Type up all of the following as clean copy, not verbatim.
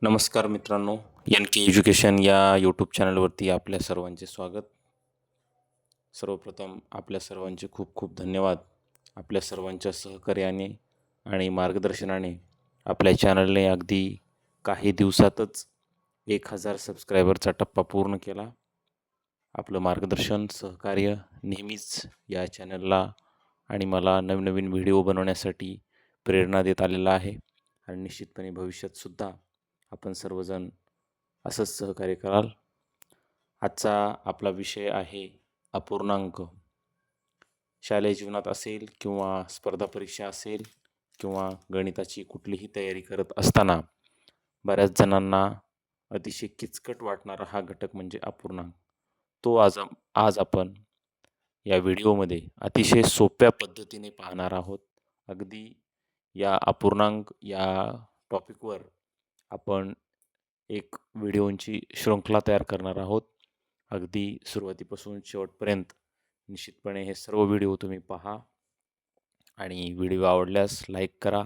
नमस्कार मित्रांनो, एन के एज्युकेशन या यूट्यूब चॅनलवरती आपल्या सर्वांचे स्वागत. सर्वप्रथम आपल्या सर्वांचे खूप खूप धन्यवाद. आपल्या सर्वांच्या सहकार्याने आणि मार्गदर्शनाने आपल्या चॅनलने अगदी काही दिवसातच 1000 सबस्क्रायबरचा टप्पा पूर्ण केला. आपलं मार्गदर्शन, सहकार्य नेहमीच या चॅनलला आणि मला नवनवीन व्हिडिओ बनवण्यासाठी प्रेरणा देत आलेला आहे आणि निश्चितपणे भविष्यातसुद्धा आपण सर्वजण असंच सहकार्य कराल. आजचा आपला विषय आहे अपूर्णांक. शालेय जीवनात असेल किंवा स्पर्धा परीक्षा असेल किंवा गणिताची कुठलीही तयारी करत असताना बऱ्याच जणांना अतिशय किचकट वाटणारा हा घटक म्हणजे अपूर्णांक. तो आज आपण या व्हिडिओमध्ये अतिशय सोप्या पद्धतीने पाहणार आहोत. अगदी या अपूर्णांक या टॉपिकवर आपण एक व्हिडिओंची शृंखला तयार करणार आहोत. अगदी सुरुवातीपासून शेवटपर्यंत निश्चितपणे हे सर्व व्हिडिओ तुम्ही पहा आणि व्हिडिओ आवडल्यास लाईक करा.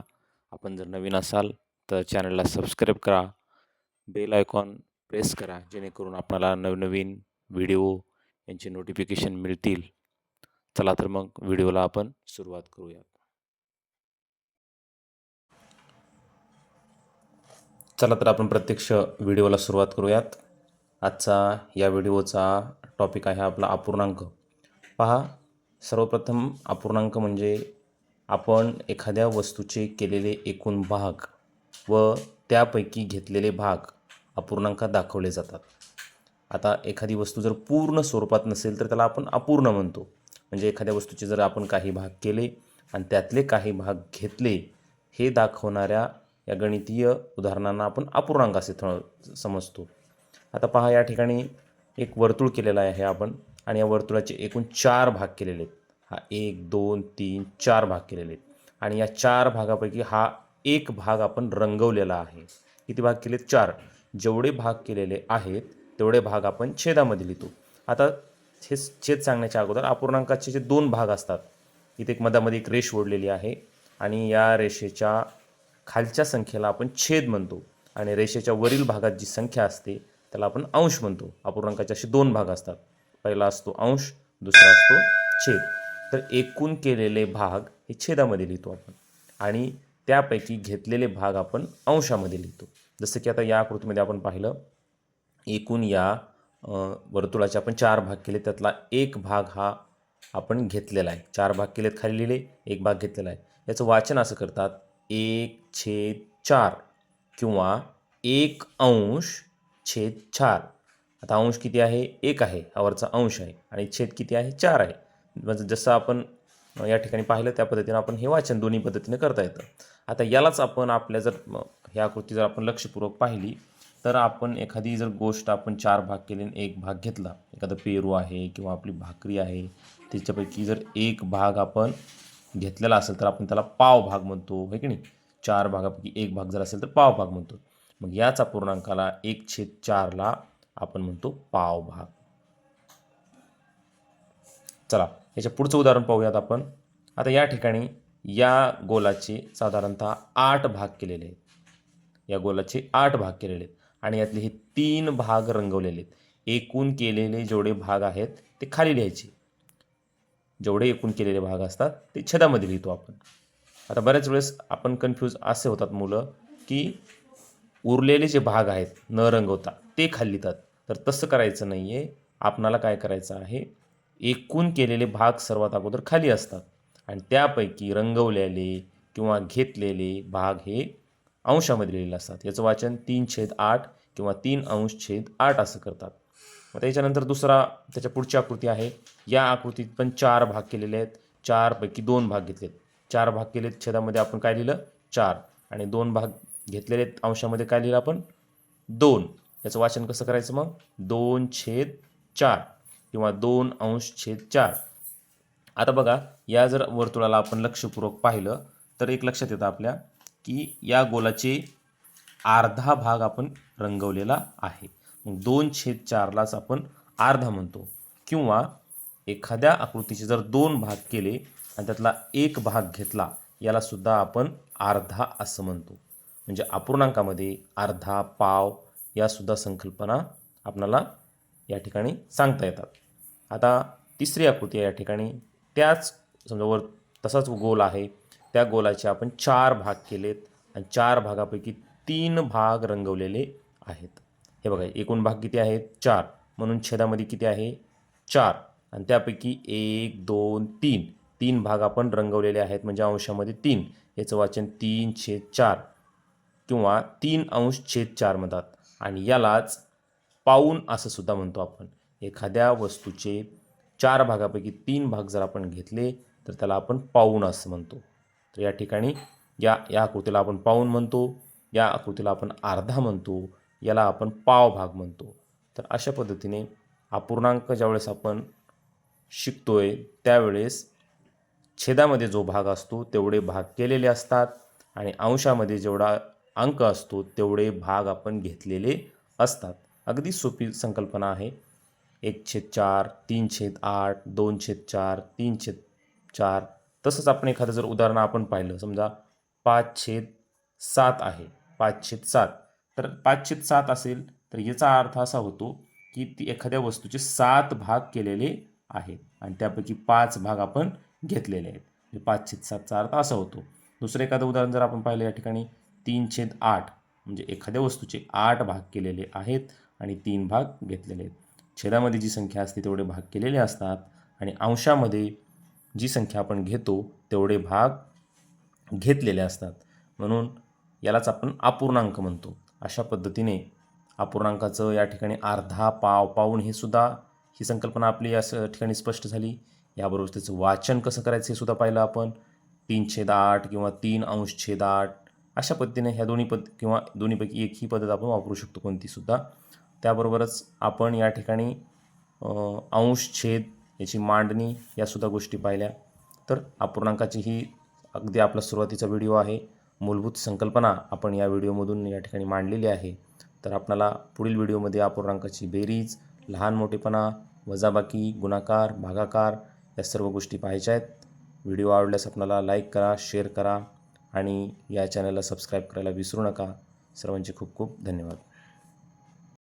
आपण जर नवीन असाल तर चॅनलला सबस्क्राईब करा. बेल आयकॉन प्रेस करा जेणेकरून आपल्याला नवनवीन व्हिडिओ यांचे नोटिफिकेशन मिळतील. चला तर मग व्हिडिओला आपण सुरुवात करूयात. चला तर आपण प्रत्यक्ष व्हिडिओला सुरुवात करूयात. आजचा या व्हिडिओचा टॉपिक आहे आपला अपूर्णांक. पहा, सर्वप्रथम अपूर्णांक म्हणजे आपण एखाद्या वस्तूचे केलेले एकूण भाग व त्यापैकी घेतलेले भाग अपूर्णांकात दाखवले जातात. आता एखादी वस्तू जर पूर्ण स्वरूपात नसेल तर त्याला आपण अपूर्ण म्हणतो. म्हणजे एखाद्या वस्तूचे जर आपण काही भाग केले आणि त्यातले काही भाग घेतले, हे दाखवणाऱ्या या गणितीय उदाहरणांना आपण अपूर्णांक असे समजतो. आता पहा, या ठिकाणी एक वर्तुळ केलेलं आहे आपण आणि या वर्तुळाचे एकूण 4 भाग केलेले आहेत. हा 1 2 3 4 भाग केलेले आहेत आणि या 4 भागापैकी हा एक भाग आपण रंगवलेला आहे. किती भाग केलेत? 4. जेवढे भाग केलेले आहेत तेवढे भाग आपण छेदामध्ये लिहितो. आता हे छेद सांगण्याच्या अगोदर अपूर्णांकाचे जे 2 भाग असतात, इथे एक मधामध्ये एक रेष ओढलेली आहे आणि या रेषेच्या खालच्या संख्येला आपण छेद म्हणतो आणि रेषेच्या वरील भागात जी संख्या असते त्याला आपण अंश म्हणतो. अपूर्णांकाचे असे 2 भाग असतात. पहिला असतो अंश, दुसरा असतो छेद. तर एकूण केलेले भाग हे छेदामध्ये लिहितो आपण आणि त्यापैकी घेतलेले भाग आपण अंशामध्ये लिहितो. जसं की आता या आकृतीमध्ये आपण पाहिलं, एकूण या वर्तुळाचे आपण 4 भाग केले, त्यातला एक भाग हा आपण घेतलेला आहे. 4 भाग केलेत, खाली लिहिले, एक भाग घेतलेला आहे. याचं वाचन असं करतात 1/4 किंवा 1/4. आता अंश किती आहे? 1 आहे, हा वरचा अंश आहे आणि छेद किती आहे? 4 आहे. म्हणजे जसं आपण या ठिकाणी पाहिलं त्या पद्धतीनं आपण हे वाचन दोन्ही पद्धतीने करता येतं. आता यालाच आपण आपल्या जर ही आकृती जर आपण लक्षपूर्वक पाहिली तर आपण एखादी जर गोष्ट आपण 4 भाग केले आणि एक भाग घेतला, एखादं पेरू आहे किंवा आपली भाकरी आहे, त्याच्यापैकी जर एक भाग आपण घेतलेला असेल तर आपण त्याला पाव भाग म्हणतो, आहे की नाही? 4 भागापैकी एक भाग जर असेल तर पाव भाग म्हणतो. मग याच अपूर्णांकाला 1/4ला आपण म्हणतो पाव भाग. चला याच्या पुढचं उदाहरण पाहूयात आपण. आता या ठिकाणी या गोलाचे साधारणतः 8 भाग केलेले आहेत. या गोलाचे 8 भाग केलेले आहेत आणि यातले हे 3 भाग रंगवलेले आहेत. एकूण केलेले जेवढे भाग आहेत ते खाली लिहायचे. जेवढे एकूण केलेले भाग असतात ते छेदामध्ये लिहितो आपण. आता बऱ्याच वेळेस आपण कन्फ्यूज असे होतात मुलं की उरलेले जे भाग आहेत न रंगवता ते खाली लिहितात. तर तसं करायचं नाही आहे. आपणाला काय करायचं आहे, एकूण केलेले भाग सर्वात अगोदर खाली असतात आणि त्यापैकी रंगवलेले किंवा घेतलेले भाग हे अंशामध्ये लिहिलेले असतात. याचं वाचन 3/8 किंवा 3/8 असं करतात. मग त्याच्यानंतर त्याच्या पुढची आकृती आहे. या आकृतीत पण 4 भाग केलेले आहेत. 4 पैकी 2 भाग घेतलेत. 4 भाग केलेत, छेदामध्ये आपण काय लिहिलं? 4 आणि 2 भाग घेतलेले अंशामध्ये काय लिहिलं आपण? 2. याचं वाचन कसं करायचं मग? 2/4 किंवा 2/4. आता बघा, या जर वर्तुळाला आपण लक्षपूर्वक पाहिलं तर एक लक्षात येतं आपल्या की या गोलाचे अर्धा भाग आपण रंगवलेला आहे. मग 2/4लाच आपण अर्धा म्हणतो. किंवा एखाद्या आकृतीचे जर 2 भाग केले आणि त्यातला एक भाग घेतला, याला सुद्धा आपण अर्धा असं म्हणतो. म्हणजे अपूर्णांकामध्ये अर्धा, पाव यासुद्धा संकल्पना आपणाला या ठिकाणी सांगता येतात. आता तिसरी आकृती आहे या ठिकाणी. त्याच समजा वर तसाच गोल आहे, त्या गोलाचे आपण 4 भाग केलेत आणि 4 भागापैकी 3 भाग रंगवलेले आहेत. हे बघा, एकूण भाग किती आहेत? 4. म्हणून छेदामध्ये किती आहे? 4. आणि त्यापैकी 1, 2, 3 3 भाग आपण रंगवलेले आहेत, म्हणजे अंशामध्ये 3. याचं वाचन 3/4 किंवा 3/4 म्हणतात. आणि यालाच पाऊण असं सुद्धा म्हणतो आपण. एखाद्या वस्तूचे 4 भागापैकी 3 भाग जर आपण घेतले तर त्याला आपण पाऊण असं म्हणतो. तर या ठिकाणी या आकृतीला आपण पाऊण म्हणतो, या आकृतीला आपण अर्धा म्हणतो, याला आपण पाव भाग म्हणतो. तर अशा पद्धतीने अपूर्णांक ज्यावेळेस आपण शिकतोय त्यावेळेस छेदामध्ये जो भाग असतो तेवढे भाग केलेले असतात आणि अंशामध्ये जेवढा अंक असतो तेवढे भाग आपण घेतलेले असतात. अगदी सोपी संकल्पना आहे. 1/4, 3/8, 2/4, 3/4. तसंच आपण एखादं जर उदाहरण आपण पाहिलं, समजा 5/7 आहे. 5/7 तर 5/7 असेल तर याचा अर्थ असा होतो की ती एखाद्या वस्तूचे 7 भाग केलेले आहेत आणि त्यापैकी 5 भाग आपण घेतलेले आहेत. म्हणजे 5/7चा अर्थ असा होतो. दुसरं एखादं उदाहरण जर आपण पाहिलं या ठिकाणी 3/8 म्हणजे एखाद्या वस्तूचे 8 भाग केलेले आहेत आणि 3 भाग घेतलेले आहेत. छेदामध्ये जी संख्या असते तेवढे भाग केलेले असतात आणि अंशामध्ये जी संख्या आपण घेतो तेवढे भाग घेतलेले असतात. म्हणून यालाच आपण अपूर्णांक म्हणतो. अशा पद्धतीने अपूर्णांकाचं या ठिकाणी अर्धा, पाव, पाऊण हे सुद्धा ही संकल्पना आपली या ठिकाणी स्पष्ट झाली. याबरोबर त्याचं वाचन कसं करायचं हे सुद्धा पाहिलं आपण. 3/8 किंवा 3/8 अशा पद्धतीने ह्या किंवा दोन्हीपैकी एक ही पद्धत आपण वापरू शकतो कोणतीसुद्धा. त्याबरोबरच आपण या ठिकाणी अंश, छेद याची मांडणी यासुद्धा गोष्टी पाहिल्या. तर अपूर्णांकाची ही अगदी आपला सुरुवातीचा व्हिडिओ आहे. मूलभूत संकल्पना आपण या व्हिडिओमधून या ठिकाणी मांडलेली आहे. तर आपल्याला पुढील व्हिडिओमध्ये अपूर्णांकाची बेरीज, लहान मोठेपणा, वजाबाकी, गुणाकार, भागाकार या सर्व गोष्टी पाहायच्या आहेत. व्हिडिओ आवडल्यास आपल्याला लाईक करा, शेअर करा आणि या चॅनलला सबस्क्राईब करायला विसरू नका. सर्वांचे खूप खूप धन्यवाद.